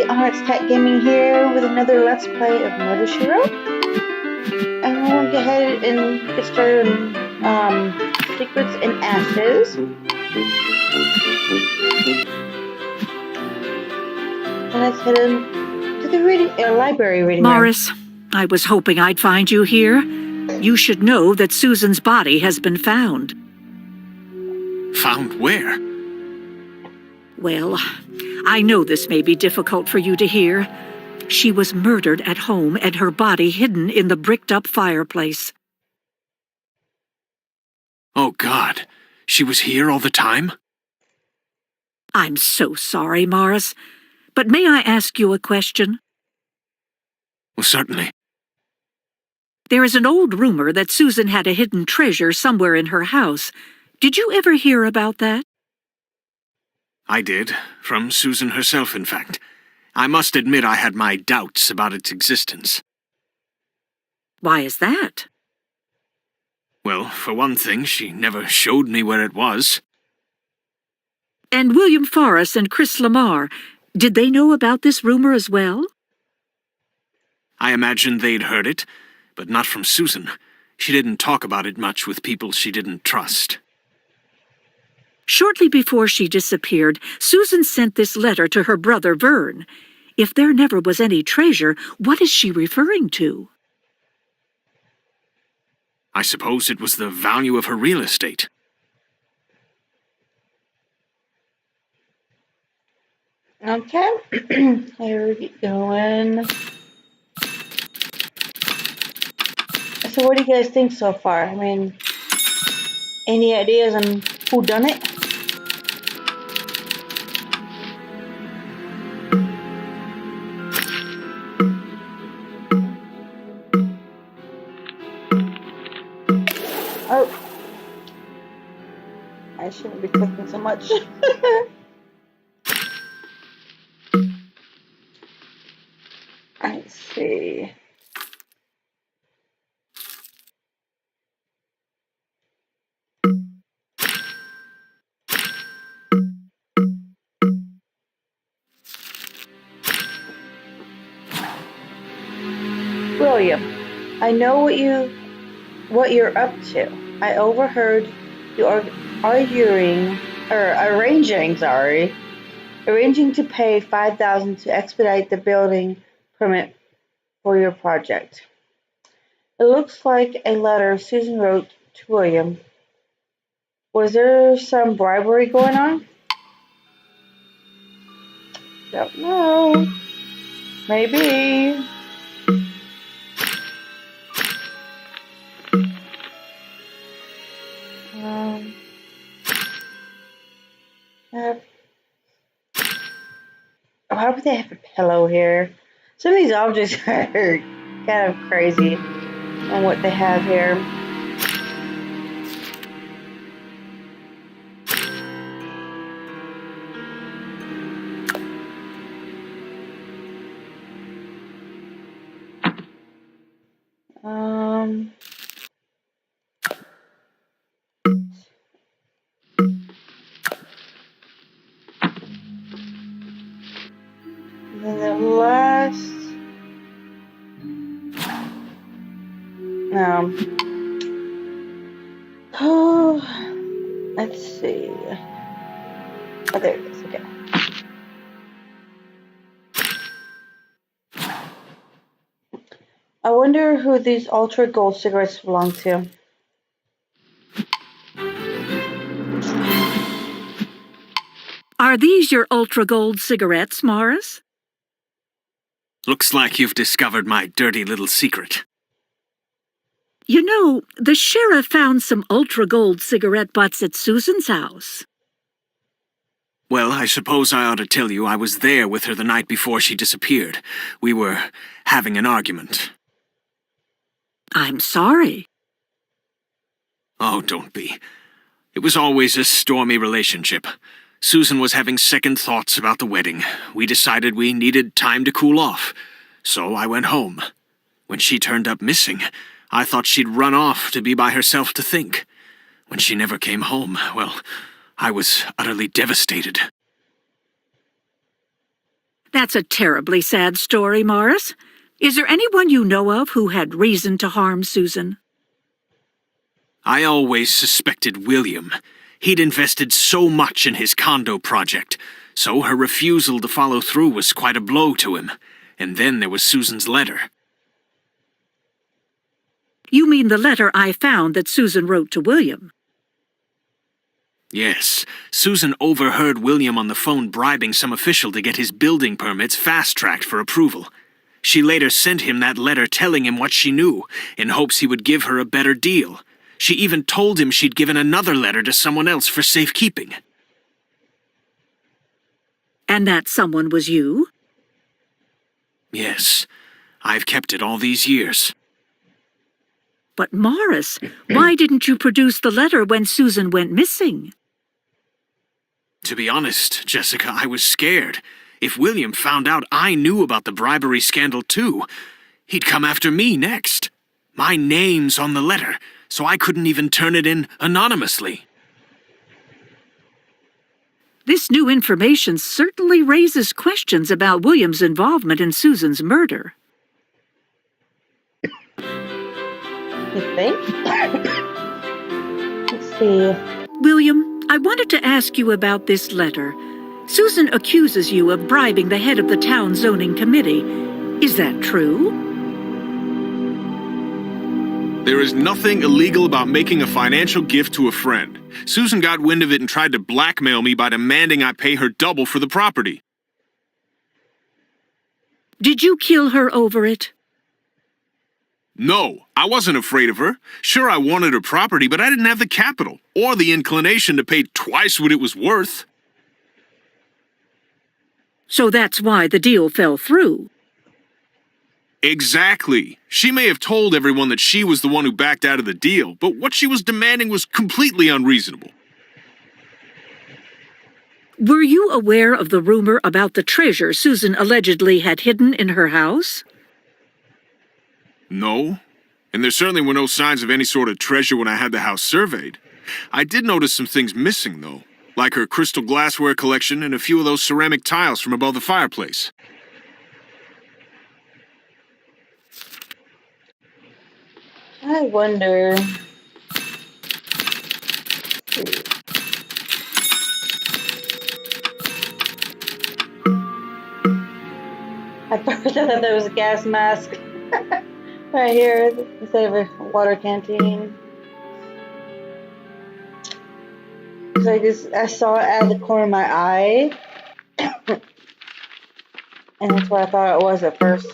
It's Tech Gaming here with another Let's Play of Murder, She Wrote. And we're going to go ahead and get started on Secrets and Ashes. And let's head into the library reading Morris, room. I was hoping I'd find you here. You should know that Susan's body has been found. Found where? Well, I know this may be difficult for you to hear. She was murdered at home and her body hidden in the bricked-up fireplace. Oh, God. She was here all the time? I'm so sorry, Morris. But may I ask you a question? Well, certainly. There is an old rumor that Susan had a hidden treasure somewhere in her house. Did you ever hear about that? I did. From Susan herself, in fact. I must admit I had my doubts about its existence. Why is that? Well, for one thing, she never showed me where it was. And William Forrest and Chris Lamar, did they know about this rumor as well? I imagined they'd heard it, but not from Susan. She didn't talk about it much with people she didn't trust. Shortly before she disappeared, Susan sent this letter to her brother Vern. If there never was any treasure, what is she referring to? I suppose it was the value of her real estate. Okay, here we get going. So what do you guys think so far? I mean, any ideas on who done it? Oh, I shouldn't be clicking so much. Let's see. William, I know what you're up to. I overheard you arranging to pay $5,000 to expedite the building permit for your project. It looks like a letter Susan wrote to William. Was there some bribery going on? Don't know. Maybe. Why would they have a pillow here? Some of these objects are kind of crazy on what they have here. And then the last, let's see. Oh, there it is. Okay. I wonder who these ultra gold cigarettes belong to. Are these your ultra gold cigarettes, Morris? Looks like you've discovered my dirty little secret. You know, the sheriff found some ultra gold cigarette butts at Susan's house. Well, I suppose I ought to tell you I was there with her the night before she disappeared. We were having an argument. I'm sorry. Oh, don't be. It was always a stormy relationship. Susan was having second thoughts about the wedding. We decided we needed time to cool off. So I went home. When she turned up missing, I thought she'd run off to be by herself to think. When she never came home, well, I was utterly devastated. That's a terribly sad story, Morris. Is there anyone you know of who had reason to harm Susan? I always suspected William. He'd invested so much in his condo project, so her refusal to follow through was quite a blow to him. And then there was Susan's letter. You mean the letter I found that Susan wrote to William? Yes, Susan overheard William on the phone bribing some official to get his building permits fast-tracked for approval. She later sent him that letter telling him what she knew, in hopes he would give her a better deal. She even told him she'd given another letter to someone else for safekeeping. And that someone was you? Yes, I've kept it all these years. But Morris, why didn't you produce the letter when Susan went missing? To be honest, Jessica, I was scared. If William found out I knew about the bribery scandal too, he'd come after me next. My name's on the letter, so I couldn't even turn it in anonymously. This new information certainly raises questions about William's involvement in Susan's murder. You think? Let's see. William, I wanted to ask you about this letter. Susan accuses you of bribing the head of the town zoning committee. Is that true? There is nothing illegal about making a financial gift to a friend. Susan got wind of it and tried to blackmail me by demanding I pay her double for the property. Did you kill her over it? No, I wasn't afraid of her. Sure, I wanted her property, but I didn't have the capital or the inclination to pay twice what it was worth. So that's why the deal fell through. Exactly. She may have told everyone that she was the one who backed out of the deal, but what she was demanding was completely unreasonable. Were you aware of the rumor about the treasure Susan allegedly had hidden in her house? No, and there certainly were no signs of any sort of treasure when I had the house surveyed. I did notice some things missing, though, like her crystal glassware collection and a few of those ceramic tiles from above the fireplace. I wonder. I thought that there was a gas mask right here instead of a water canteen. Because I saw it out of the corner of my eye, and that's what I thought it was at first.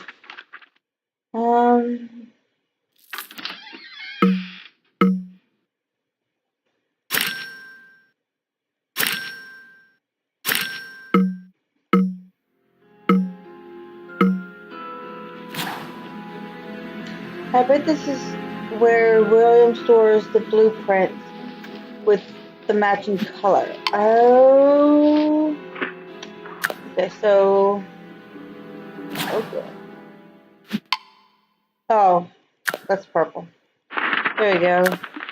I bet this is where William stores the blueprint with the matching color. Oh. Okay, so. Okay. Oh, that's purple. There you go.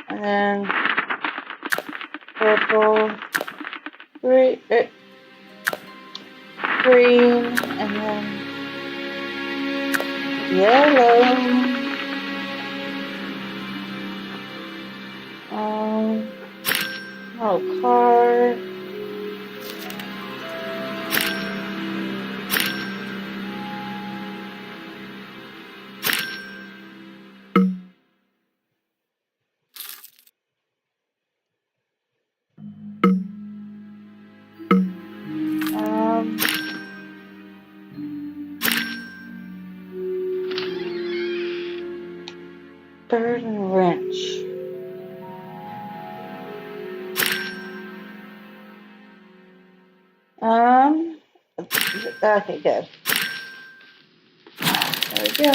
And then. Purple. Green. And then. Yellow. Oh, car. Bird and wrench. Okay, good. There we go.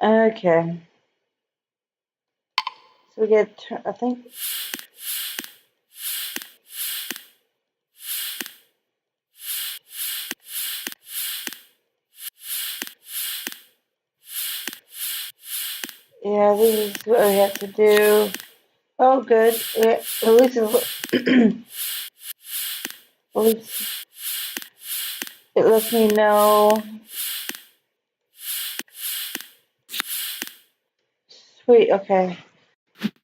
Okay. So we get, I think. Yeah, this is what we have to do. Oh, good. At least at least it lets me know. Sweet. Okay.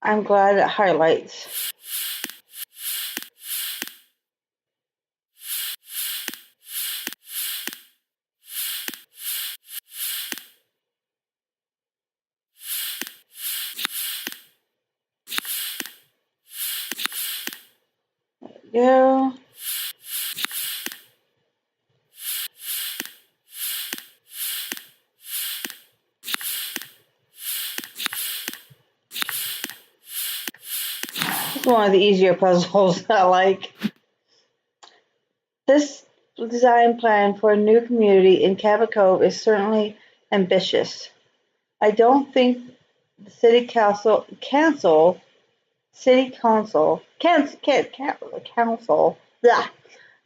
I'm glad it highlights. Yeah. It's one of the easier puzzles I like. This design plan for a new community in Cabot Cove is certainly ambitious. I don't think the council, blah,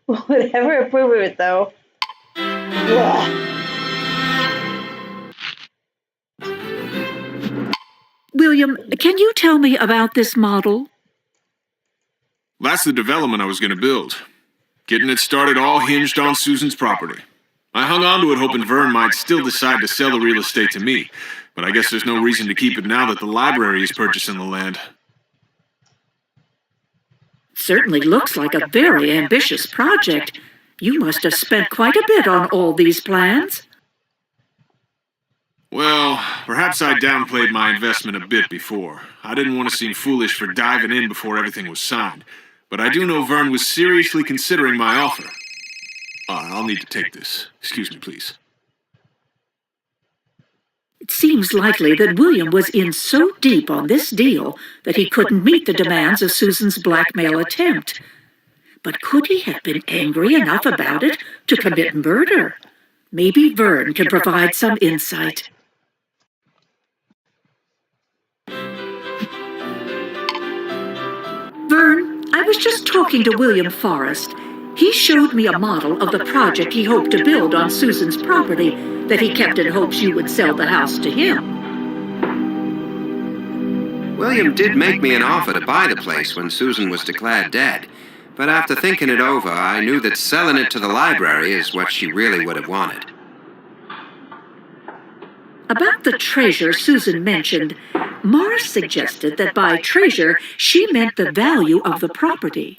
would ever approve of it though. Blah. William, can you tell me about this model? That's the development I was going to build. Getting it started all hinged on Susan's property. I hung on to it hoping Vern might still decide to sell the real estate to me, but I guess there's no reason to keep it now that the library is purchasing the land. Certainly looks like a very ambitious project. You must have spent quite a bit on all these plans. Well, perhaps I downplayed my investment a bit before. I didn't want to seem foolish for diving in before everything was signed, but I do know Vern was seriously considering my offer. I'll need to take this. Excuse me, please. It seems likely that William was in so deep on this deal that he couldn't meet the demands of Susan's blackmail attempt. But could he have been angry enough about it to commit murder? Maybe Vern can provide some insight. Vern, I was just talking to William Forrest. He showed me a model of the project he hoped to build on Susan's property that he kept in hopes you would sell the house to him. William did make me an offer to buy the place when Susan was declared dead, but after thinking it over, I knew that selling it to the library is what she really would have wanted. About the treasure Susan mentioned, Morris suggested that by treasure she meant the value of the property.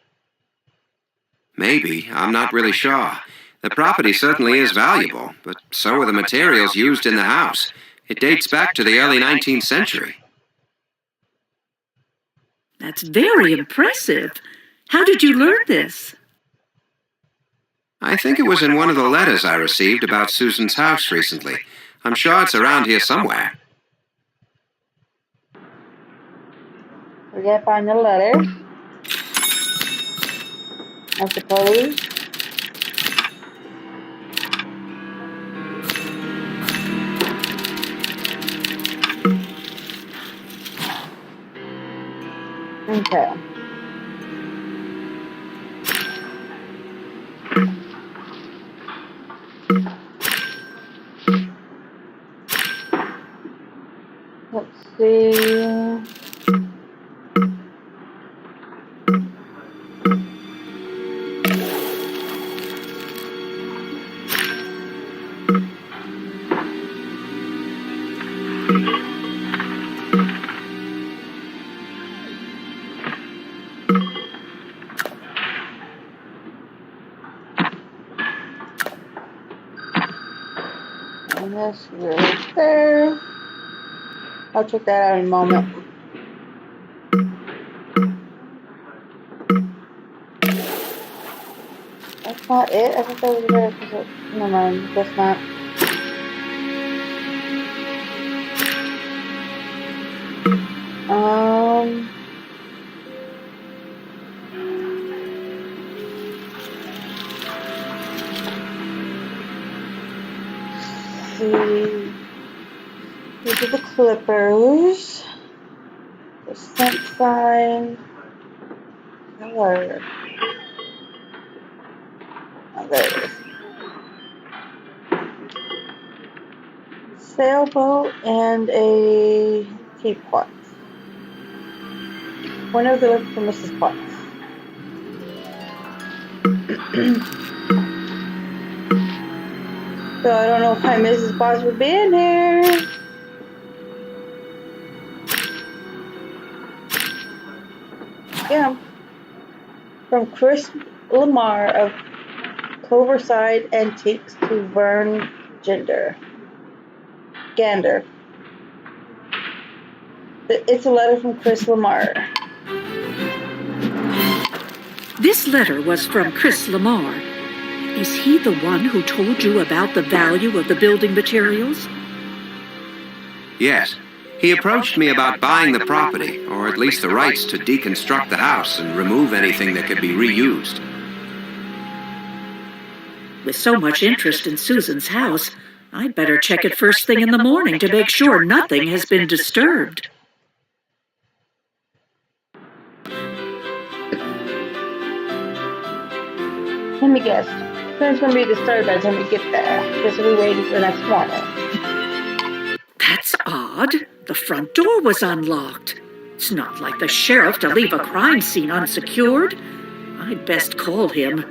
Maybe, I'm not really sure. The property certainly is valuable, but so are the materials used in the house. It dates back to the early 19th century. That's very impressive. How did you learn this? I think it was in one of the letters I received about Susan's house recently. I'm sure it's around here somewhere. We gotta find the letter. I suppose. Okay. Let's see. And this right there. I'll check that out in a moment. That's not it? I thought that was there because it... Never mind, that's not. See. These are the clippers. The cent sign. Color. Oh, there it is. Sailboat and a teapot. One of the letter from Mrs. Potts. So I don't know why Mrs. Potts would be in here. Yeah. From Chris Lamar of Cloverside Antiques to Vern Gander. It's a letter from Chris Lamar. This letter was from Chris Lamar. Is he the one who told you about the value of the building materials? Yes. He approached me about buying the property, or at least the rights to deconstruct the house and remove anything that could be reused. With so much interest in Susan's house, I'd better check it first thing in the morning to make sure nothing has been disturbed. Let me guess. It's going to be disturbed by the time we get there. Because we'll be waiting for the next morning. That's odd. The front door was unlocked. It's not like the sheriff to leave a crime scene unsecured. I'd best call him.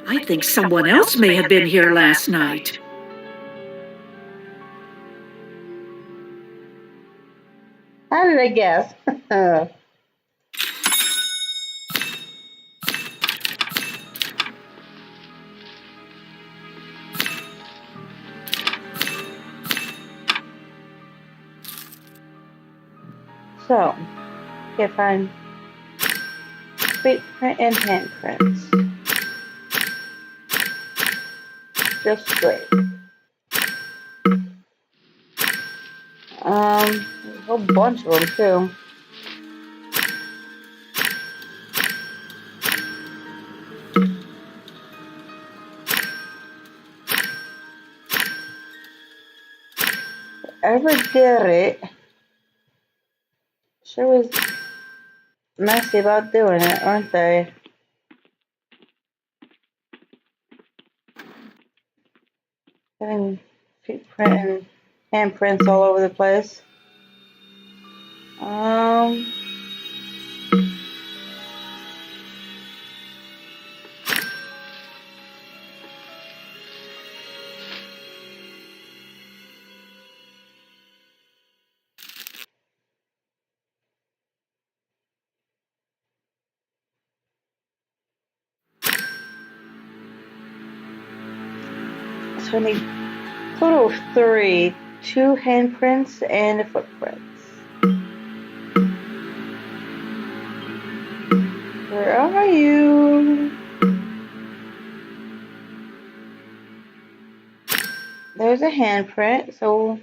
I think someone else may have been here last night. How did I guess? So, if I'm fingerprint and handprints, just great. There's a whole bunch of them too. Whoever did it sure was messy about doing it, aren't they? Having footprint and handprints all over the place. So I need a total of 3. 2 handprints and footprints. Where are you? There's a handprint, so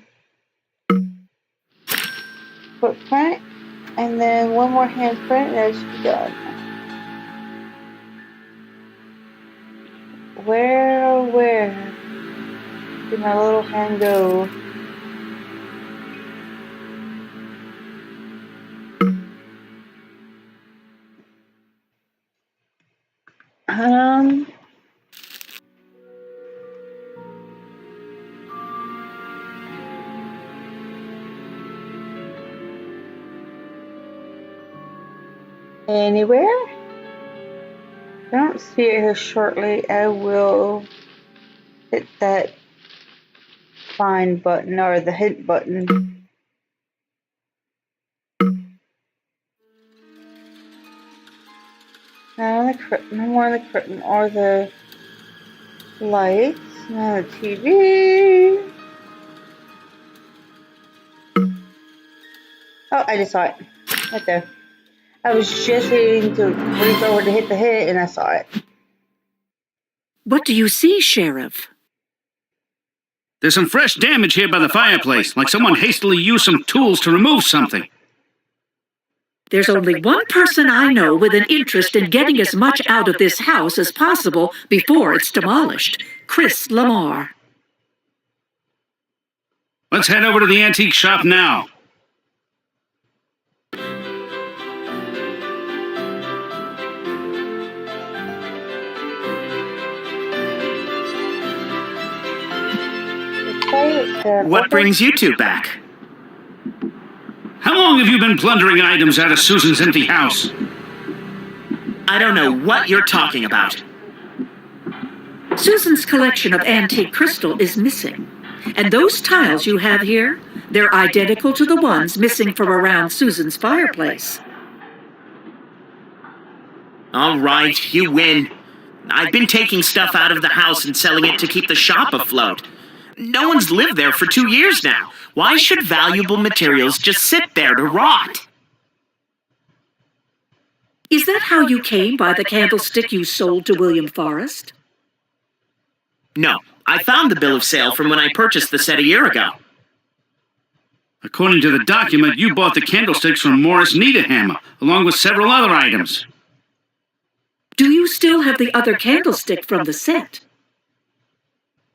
footprint, and then one more handprint, and that should be done. Where did my little hand go? Anywhere? If I don't see it here shortly, I will hit that find button or the hint button. No more on the curtain or the lights, no the TV. Oh, I just saw it. Right there. I was just waiting to reach over to hit the hit and I saw it. What do you see, Sheriff? There's some fresh damage here by the fireplace, like someone hastily used some tools to remove something. There's only one person I know with an interest in getting as much out of this house as possible before it's demolished. Chris Lamar. Let's head over to the antique shop now. What brings you two back? How long have you been plundering items out of Susan's empty house? I don't know what you're talking about. Susan's collection of antique crystal is missing. And those tiles you have here, they're identical to the ones missing from around Susan's fireplace. All right, you win. I've been taking stuff out of the house and selling it to keep the shop afloat. No one's lived there for 2 years now. Why should valuable materials just sit there to rot? Is that how you came by the candlestick you sold to William Forrest? No, I found the bill of sale from when I purchased the set a year ago. According to the document, you bought the candlesticks from Morris Niederhammer, along with several other items. Do you still have the other candlestick from the set?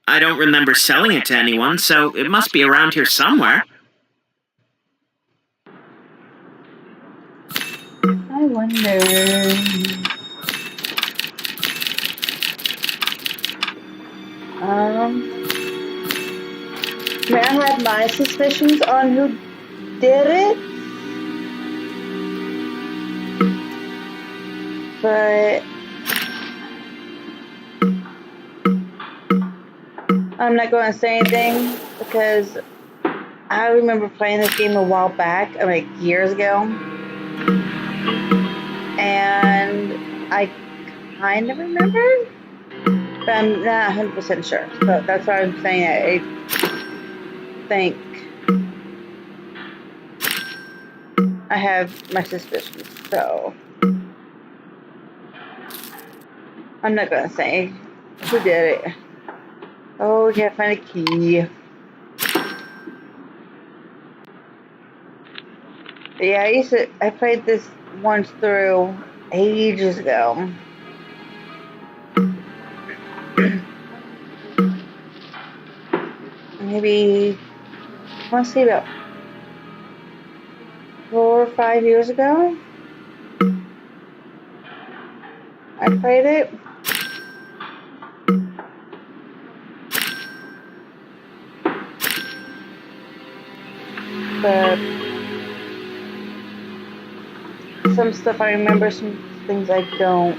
I don't remember selling it to anyone, so it must be around here somewhere. I wonder. May I have my suspicions on who did it? But I'm not going to say anything because I remember playing this game a while back, like years ago, and I kind of remember, but I'm not 100% sure. So that's why I'm saying that I think I have my suspicions. So I'm not going to say who did it. Oh, we can't find a key. Yeah, I played this once through ages ago. Maybe, I want to say about 4 or 5 years ago. I played it. But some stuff I remember, some things I don't.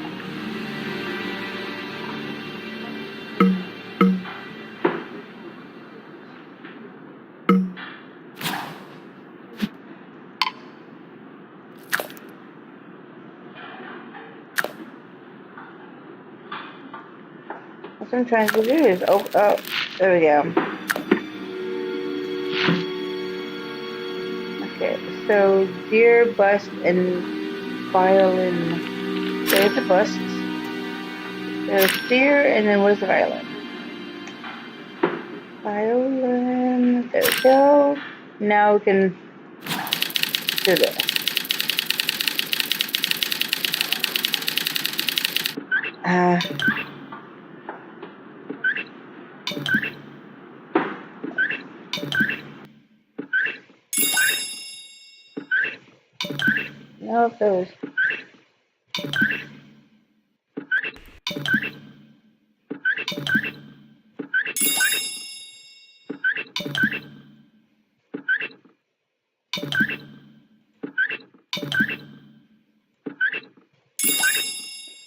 What I'm trying to do is, oh, there we go. Okay, so deer, bust, and violin. There's the bust. There's deer, and then where's the violin? Violin. There we go. Now we can do this. No, those.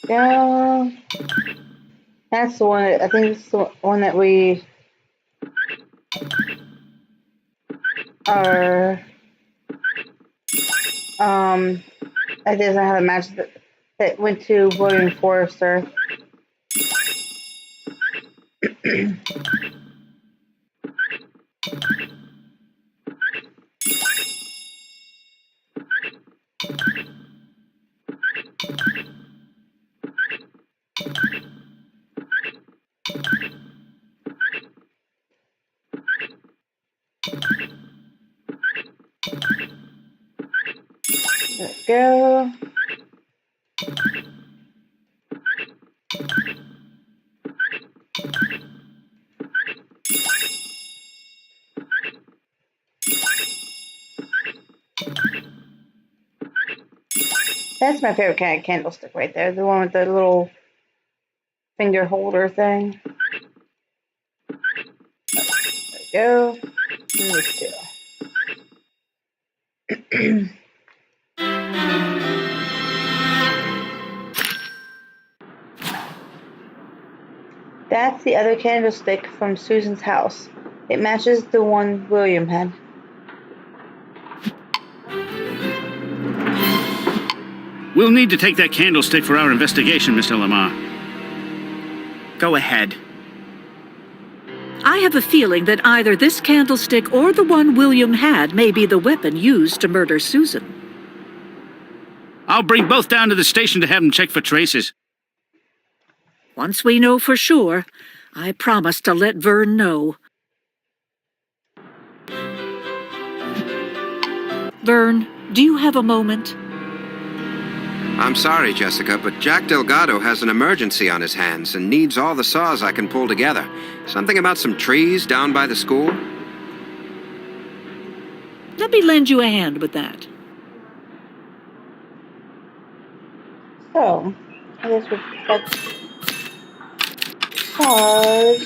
Yeah, that's the one. I think it's the one that we are. I didn't have a match that went to William Forrester. There we go. That's my favorite kind of candlestick right there. The one with the little finger holder thing. There we go. And these two. That's the other candlestick from Susan's house. It matches the one William had. We'll need to take that candlestick for our investigation, Mr. Lamar. Go ahead. I have a feeling that either this candlestick or the one William had may be the weapon used to murder Susan. I'll bring both down to the station to have them check for traces. Once we know for sure, I promise to let Vern know. Vern, do you have a moment? I'm sorry, Jessica, but Jack Delgado has an emergency on his hands and needs all the saws I can pull together. Something about some trees down by the school? Let me lend you a hand with that. So, I guess we've got saws.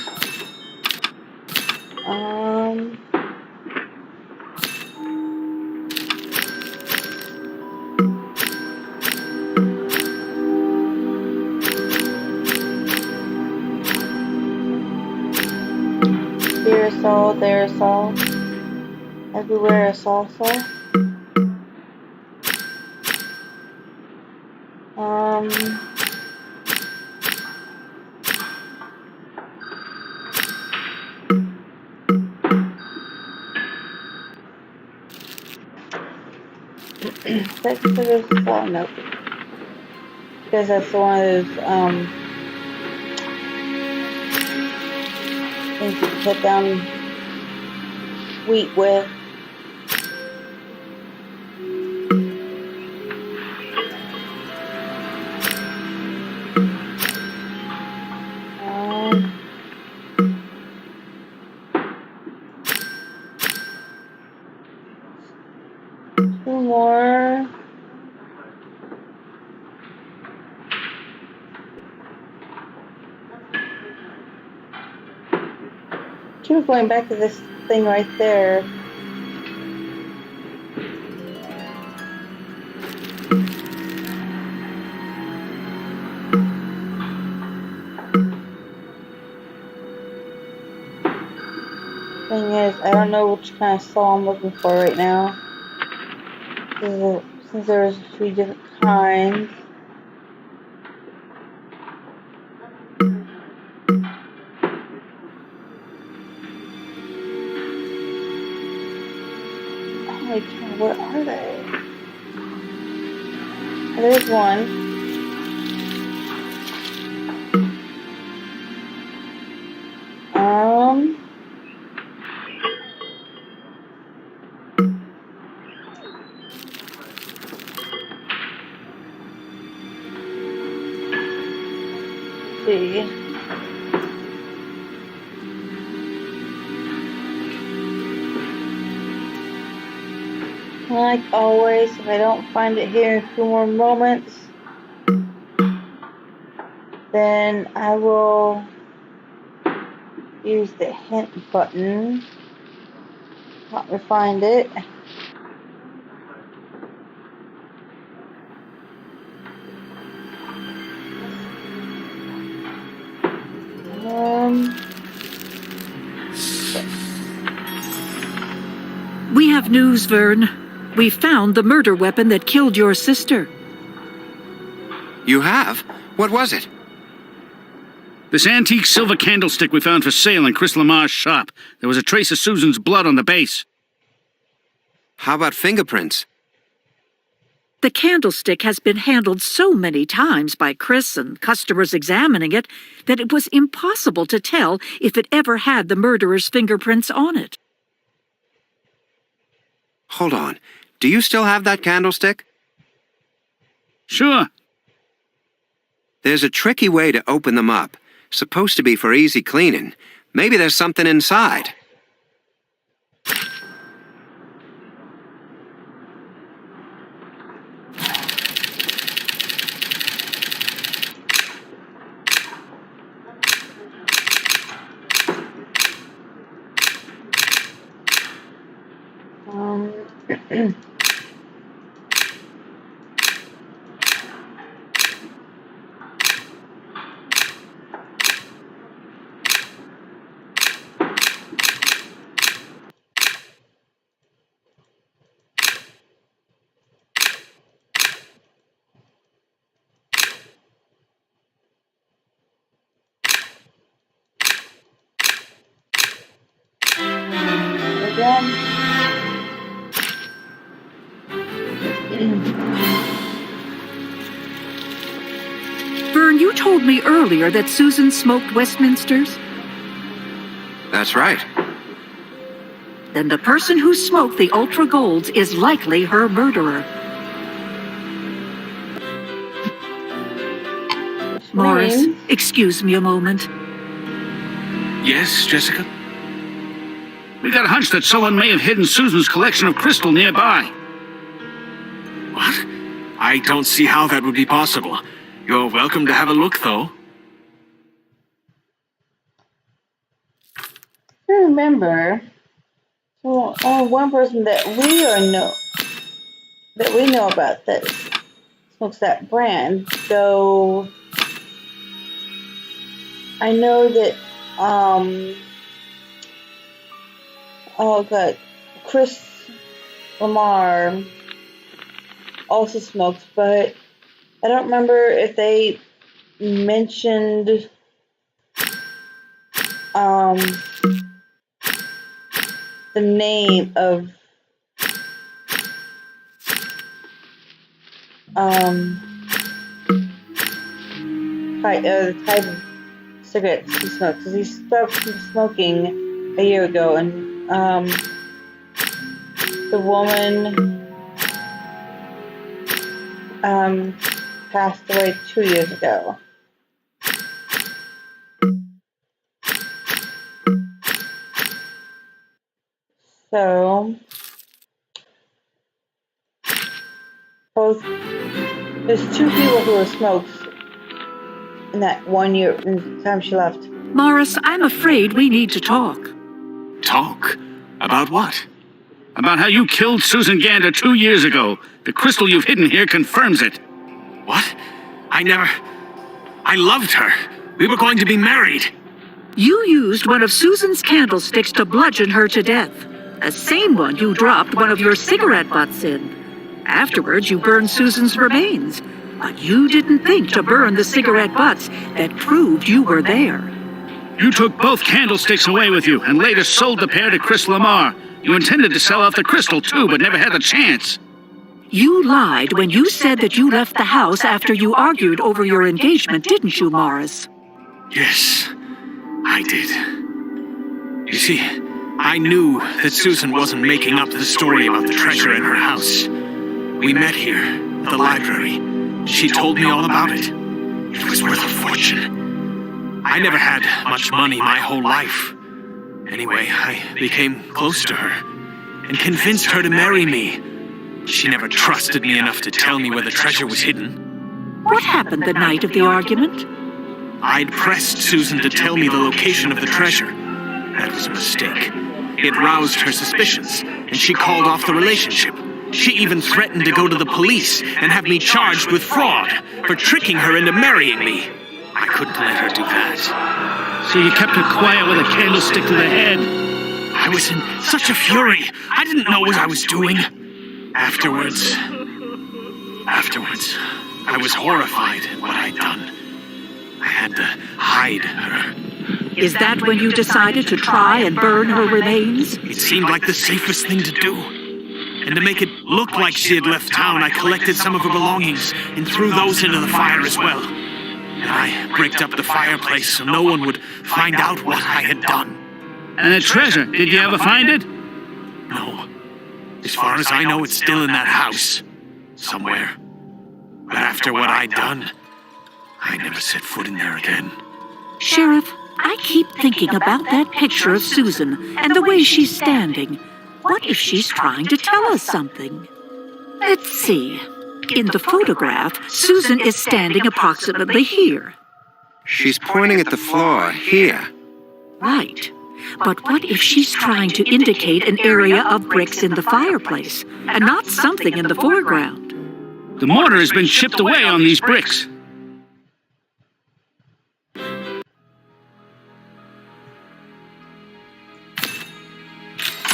Here a saw, there a saw. Everywhere a saw. That's for this saw, nope. Because that's one of those, things you can cut down wheat with. Two more. Keep going back to this thing right there. Thing is, I don't know which kind of saw I'm looking for right now. Since there's a few different kinds. Holy cow, what are they? There's one. See. Like always, if I don't find it here in a few more moments, then I will use the hint button. Help me find it. We have news, Vern. We found the murder weapon that killed your sister. You have? What was it? This antique silver candlestick we found for sale in Chris Lamar's shop. There was a trace of Susan's blood on the base. How about fingerprints? The candlestick has been handled so many times by Chris and customers examining it that it was impossible to tell if it ever had the murderer's fingerprints on it. Hold on. Do you still have that candlestick? Sure. There's a tricky way to open them up. Supposed to be for easy cleaning. Maybe there's something inside. Vern, you told me earlier that Susan smoked Westminsters? That's right. Then the person who smoked the Ultra Golds is likely her murderer. Morris, excuse me a moment. Yes, Jessica? We got a hunch that someone may have hidden Susan's collection of crystal nearby. What? I don't see how that would be possible. You're welcome to have a look, though. I remember, only one person that we know about that smokes that brand. Though I know that Chris Lamar also smoked, but I don't remember if they mentioned the name of the type of cigarettes he smoked, because he stopped smoking a year ago, and the woman passed away 2 years ago. So there's two people who were smoked in that 1 year in the time she left. Morris, I'm afraid we need to talk. Talk? About what? About how you killed Susan Gander 2 years ago. The crystal you've hidden here confirms it. What? I loved her. We were going to be married. You used one of Susan's candlesticks to bludgeon her to death. The same one you dropped one of your cigarette butts in. Afterwards, you burned Susan's remains. But you didn't think to burn the cigarette butts that proved you were there. You took both candlesticks away with you and later sold the pair to Chris Lamar. You intended to sell off the crystal too, but never had the chance. You lied when you said that you left the house after you argued over your engagement, didn't you, Morris? Yes, I did. You see, I knew that Susan wasn't making up the story about the treasure in her house. We met here, at the library. She told me all about it. It was worth a fortune. I never had much money my whole life. Anyway, I became close to her and convinced her to marry me. She never trusted me enough to tell me where the treasure was hidden. What happened the night of the argument? I'd pressed Susan to tell me the location of the treasure. That was a mistake. It roused her suspicions, and she called off the relationship. She even threatened to go to the police and have me charged with fraud for tricking her into marrying me. I couldn't let her do that. So you kept her quiet with a candlestick to the head? I was in such a fury. I didn't know what I was doing. Afterwards, I was horrified at what I'd done. I had to hide her. Is that when you decided to try and burn her remains? It seemed like the safest thing to do. And to make it look like she had left town, I collected some of her belongings and threw those into the fire as well. And I bricked up the fireplace so no one would find out what I had done. And the treasure, did you ever find it? No. As far as I know, it's still in that house. Somewhere. But after what I'd done, I never set foot in there again. Sheriff, I keep thinking about that picture of Susan and the way she's standing. What if she's trying to tell us something? Let's see. In the photograph, Susan is standing approximately here. She's pointing at the floor, here. Right. But what if she's trying to indicate an area of bricks in the fireplace, and not something in the foreground? The mortar has been chipped away on these bricks.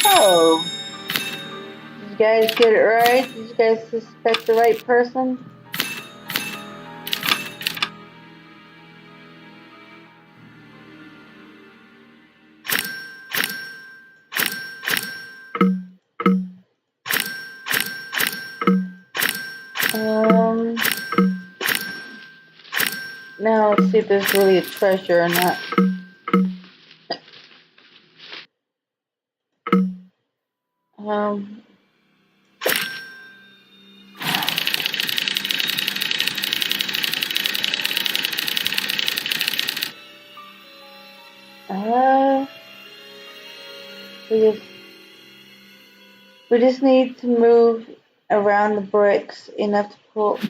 Oh. Did you guys get it right? Did you guys suspect the right person? Now let's see if there's really a treasure or not. Um, we just need to move around the bricks enough to pull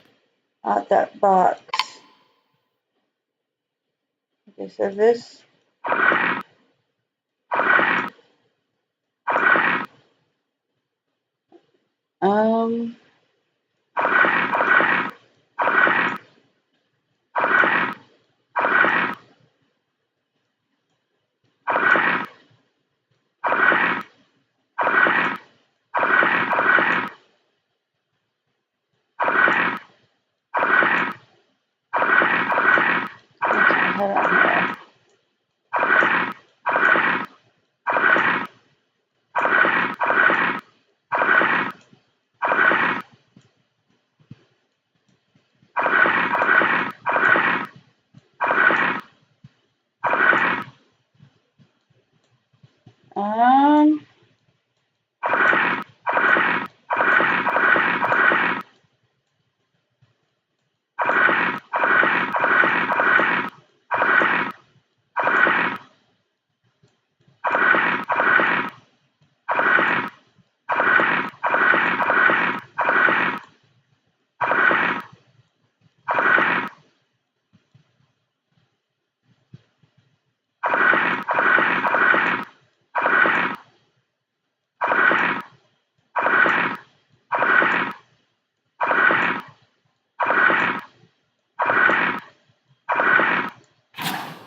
out that box. Okay, so this. Um. Hold on here.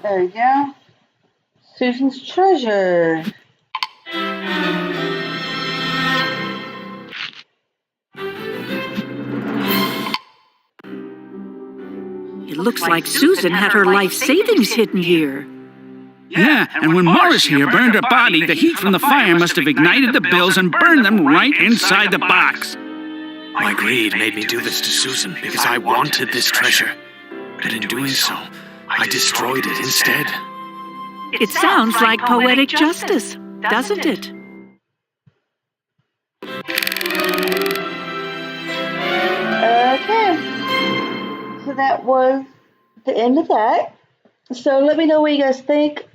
There we go. Susan's treasure. It looks like Susan had her life savings hidden here. Yeah, and when Morris here burned her body, the heat from the fire must have ignited the bills and burned them right inside the box. My greed made me do this to Susan because I wanted this treasure. But in doing so, I destroyed it instead. It sounds like poetic justice, doesn't it? Okay. So that was the end of that. So let me know what you guys think.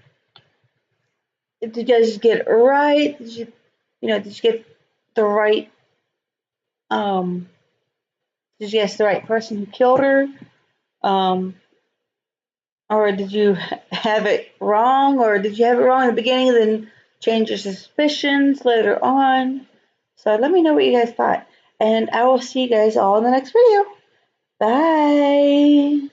Did you guys get it right? Did you get the right did you guess the right person who killed her? Or did you have it wrong? Or did you have it wrong in the beginning and then change your suspicions later on? So let me know what you guys thought. And I will see you guys all in the next video. Bye.